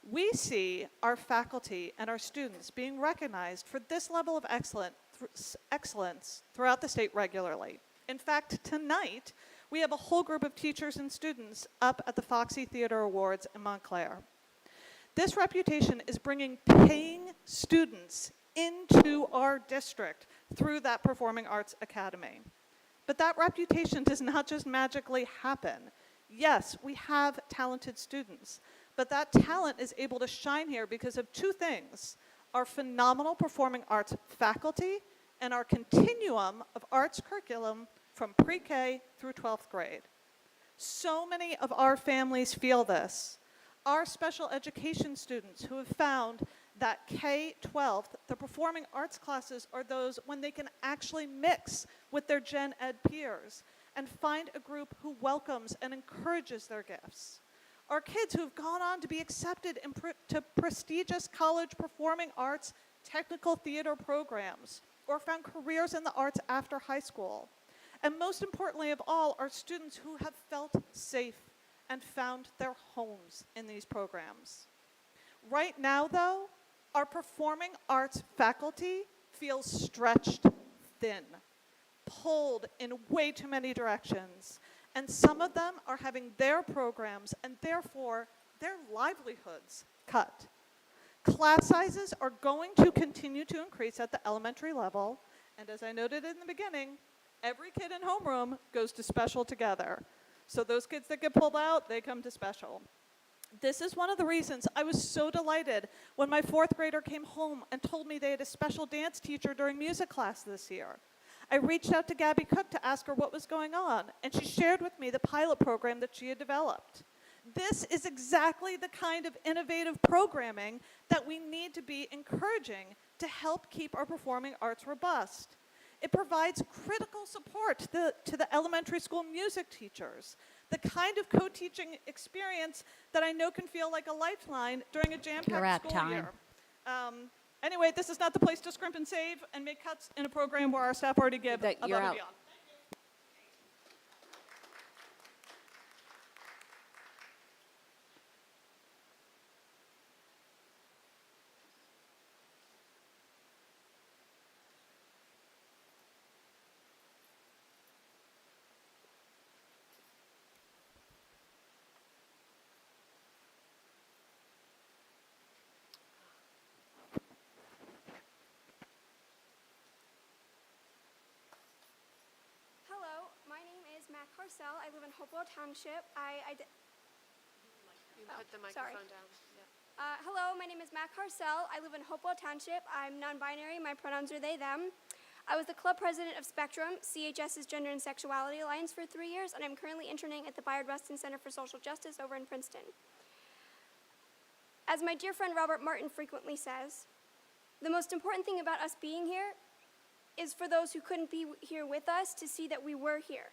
[SPEAKER 21] We see our faculty and our students being recognized for this level of excellence throughout the state regularly. In fact, tonight, we have a whole group of teachers and students up at the Foxy Theater Awards in Montclair. This reputation is bringing paying students into our district through that Performing Arts Academy. But that reputation does not just magically happen. Yes, we have talented students, but that talent is able to shine here because of two things: our phenomenal performing arts faculty and our continuum of arts curriculum from pre-K through 12th grade. So many of our families feel this. Our special education students who have found that K-12, the performing arts classes, are those when they can actually mix with their gen ed peers and find a group who welcomes and encourages their gifts. Our kids who've gone on to be accepted to prestigious college performing arts technical theater programs or found careers in the arts after high school. And most importantly of all, our students who have felt safe and found their homes in these programs. Right now, though, our performing arts faculty feels stretched thin, pulled in way too many directions, and some of them are having their programs and therefore their livelihoods cut. Class sizes are going to continue to increase at the elementary level, and as I noted in the beginning, every kid in homeroom goes to special together. So those kids that get pulled out, they come to special. This is one of the reasons I was so delighted when my 4th grader came home and told me they had a special dance teacher during music class this year. I reached out to Gabby Cook to ask her what was going on, and she shared with me the pilot program that she had developed. This is exactly the kind of innovative programming that we need to be encouraging to help keep our performing arts robust. It provides critical support to the elementary school music teachers, the kind of co-teaching experience that I know can feel like a lifeline during a jam-packed school year. Anyway, this is not the place to scrimp and save and make cuts in a program where our staff already give above and beyond.
[SPEAKER 8] Hello, my name is Matt Carcel. I live in Hopewell Township.
[SPEAKER 9] Put the microphone down.
[SPEAKER 8] Hello, my name is Matt Carcel. I live in Hopewell Township. I'm non-binary. My pronouns are they, them. I was the club president of Spectrum, CHS's Gender and Sexuality Alliance, for 3 years, and I'm currently interning at the Bayard Rustin Center for Social Justice over in Princeton. As my dear friend Robert Martin frequently says, the most important thing about us being here is for those who couldn't be here with us to see that we were here,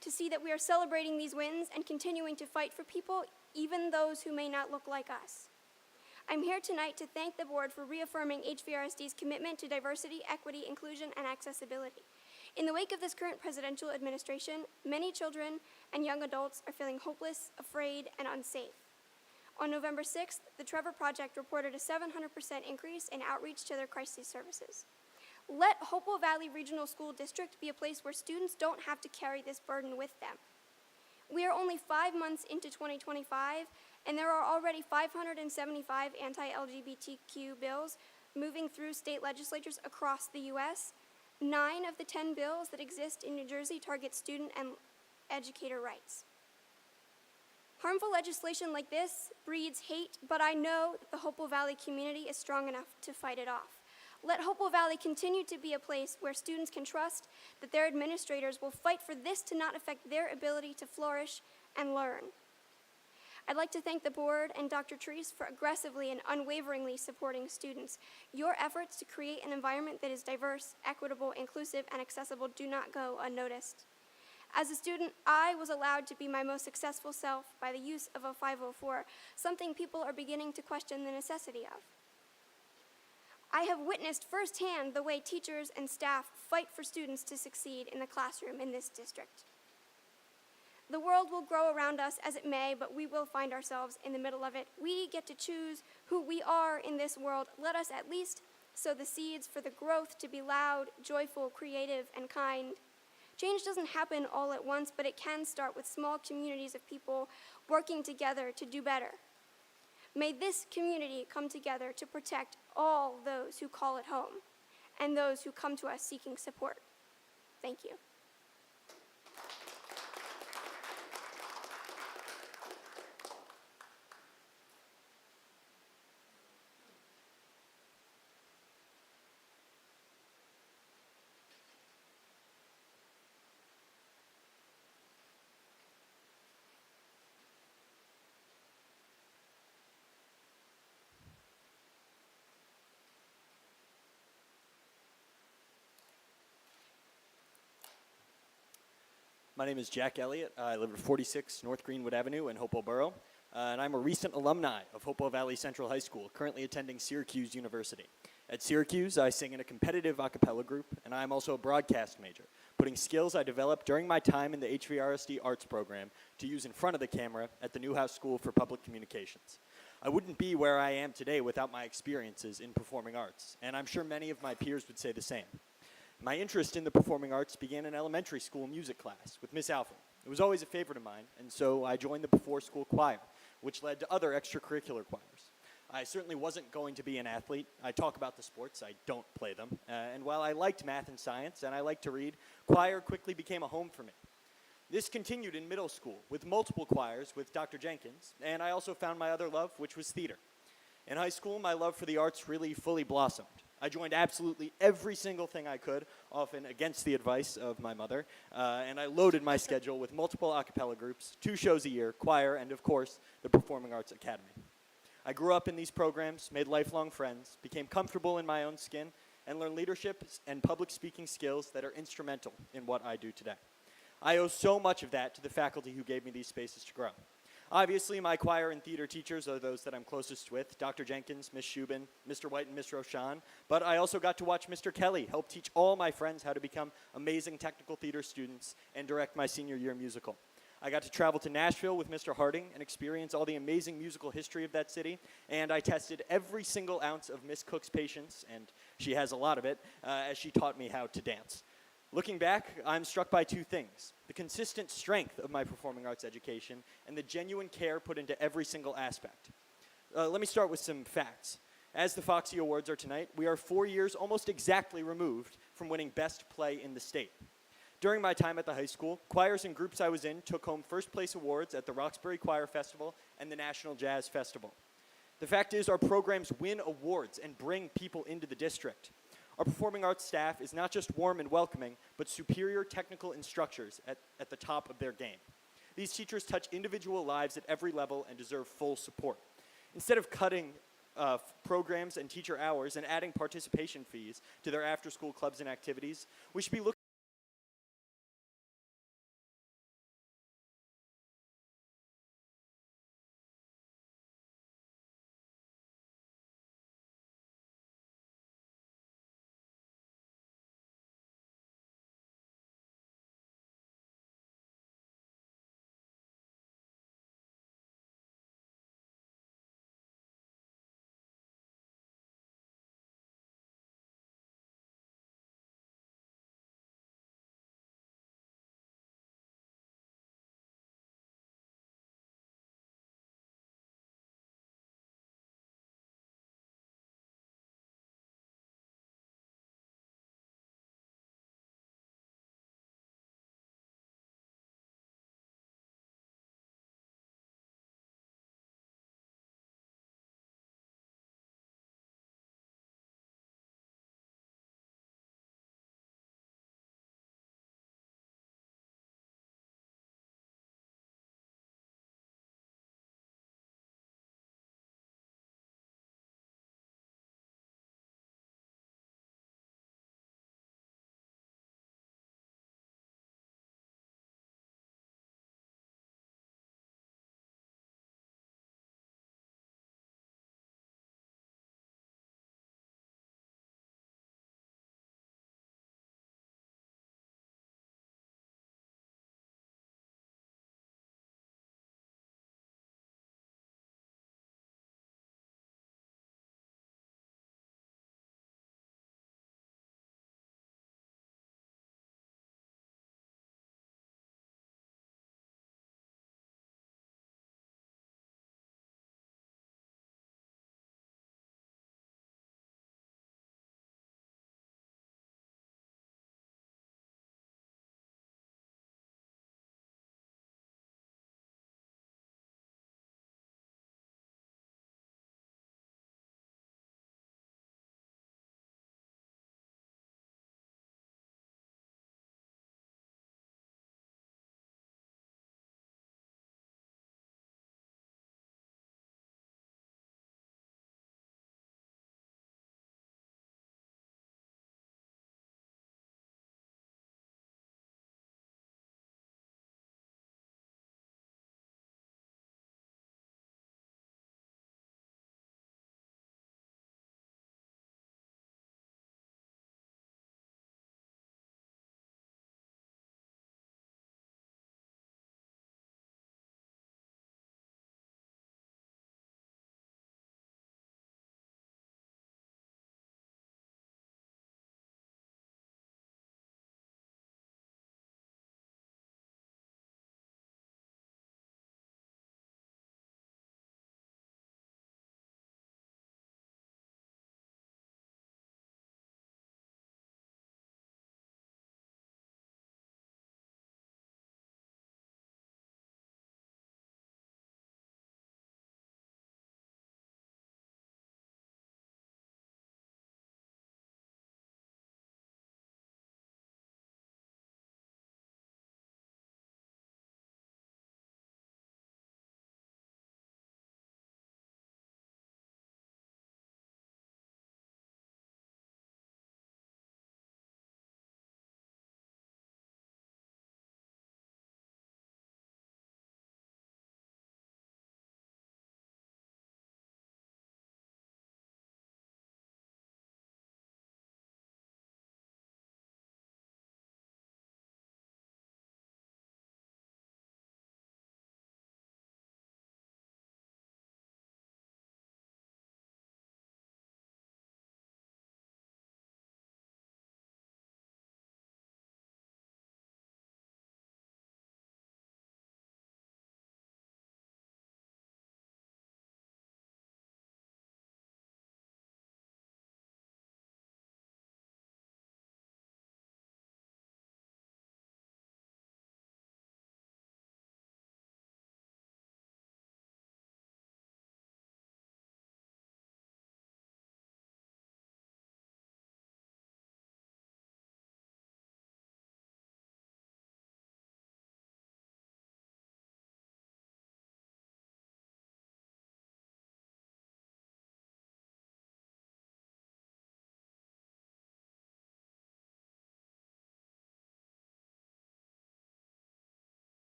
[SPEAKER 8] to see that we are celebrating these wins and continuing to fight for people, even those who may not look like us. I'm here tonight to thank the board for reaffirming HVRSD's commitment to diversity, equity, inclusion, and accessibility. In the wake of this current presidential administration, many children and young adults are feeling hopeless, afraid, and unsafe. On November 6th, the Trevor Project reported a 700% increase in outreach to their crisis services. Let Hopewell Valley Regional School District be a place where students don't have to carry this burden with them. We are only 5 months into 2025, and there are already 575 anti-LGBTQ bills moving through state legislatures across the U.S. 9 of the 10 bills that exist in New Jersey target student and educator rights. Harmful legislation like this breeds hate, but I know that the Hopewell Valley community is strong enough to fight it off. Let Hopewell Valley continue to be a place where students can trust that their administrators will fight for this to not affect their ability to flourish and learn.
[SPEAKER 5] I'd like to thank the board and Dr. Treese for aggressively and unwaveringly supporting students. Your efforts to create an environment that is diverse, equitable, inclusive, and accessible do not go unnoticed. As a student, I was allowed to be my most successful self by the use of a 504, something people are beginning to question the necessity of. I have witnessed firsthand the way teachers and staff fight for students to succeed in the classroom in this district. The world will grow around us as it may, but we will find ourselves in the middle of it. We get to choose who we are in this world. Let us at least sow the seeds for the growth to be loud, joyful, creative, and kind. Change doesn't happen all at once, but it can start with small communities of people working together to do better. May this community come together to protect all those who call it home and those who come to us seeking support. Thank you.
[SPEAKER 22] My name is Jack Elliott. I live at 46 North Greenwood Avenue in Hopewell Borough, and I'm a recent alumni of Hopewell Valley Central High School, currently attending Syracuse University. At Syracuse, I sing in a competitive a cappella group, and I'm also a broadcast major, putting skills I developed during my time in the HVRSD arts program to use in front of the camera at the Newhouse School for Public Communications. I wouldn't be where I am today without my experiences in performing arts, and I'm sure many of my peers would say the same. My interest in the performing arts began in elementary school music class with Miss Alford. It was always a favorite of mine, and so I joined the before-school choir, which led to other extracurricular choirs. I certainly wasn't going to be an athlete. I talk about the sports, I don't play them. And while I liked math and science, and I liked to read, choir quickly became a home for me. This continued in middle school with multiple choirs with Dr. Jenkins, and I also found my other love, which was theater. In high school, my love for the arts really fully blossomed. I joined absolutely every single thing I could, often against the advice of my mother, and I loaded my schedule with multiple a cappella groups, 2 shows a year, choir, and of course, the Performing Arts Academy. I grew up in these programs, made lifelong friends, became comfortable in my own skin, and learned leadership and public speaking skills that are instrumental in what I do today. I owe so much of that to the faculty who gave me these spaces to grow. Obviously, my choir and theater teachers are those that I'm closest with, Dr. Jenkins, Ms. Shubin, Mr. White, and Ms. Roshan, but I also got to watch Mr. Kelly help teach all my friends how to become amazing technical theater students and direct my senior year musical. I got to travel to Nashville with Mr. Harding and experience all the amazing musical history of that city, and I tested every single ounce of Miss Cook's patience, and she has a lot of it, as she taught me how to dance. Looking back, I'm struck by 2 things: the consistent strength of my performing arts education and the genuine care put into every single aspect. Let me start with some facts. As the Foxy Awards are tonight, we are 4 years almost exactly removed from winning Best Play in the state. During my time at the high school, choirs and groups I was in took home first place awards at the Roxbury Choir Festival and the National Jazz Festival. The fact is, our programs win awards and bring people into the district. Our performing arts staff is not just warm and welcoming, but superior technical instructors at the top of their game. These teachers touch individual lives at every level and deserve full support. Instead of cutting programs and teacher hours and adding participation fees to their after-school clubs and activities, we should be looking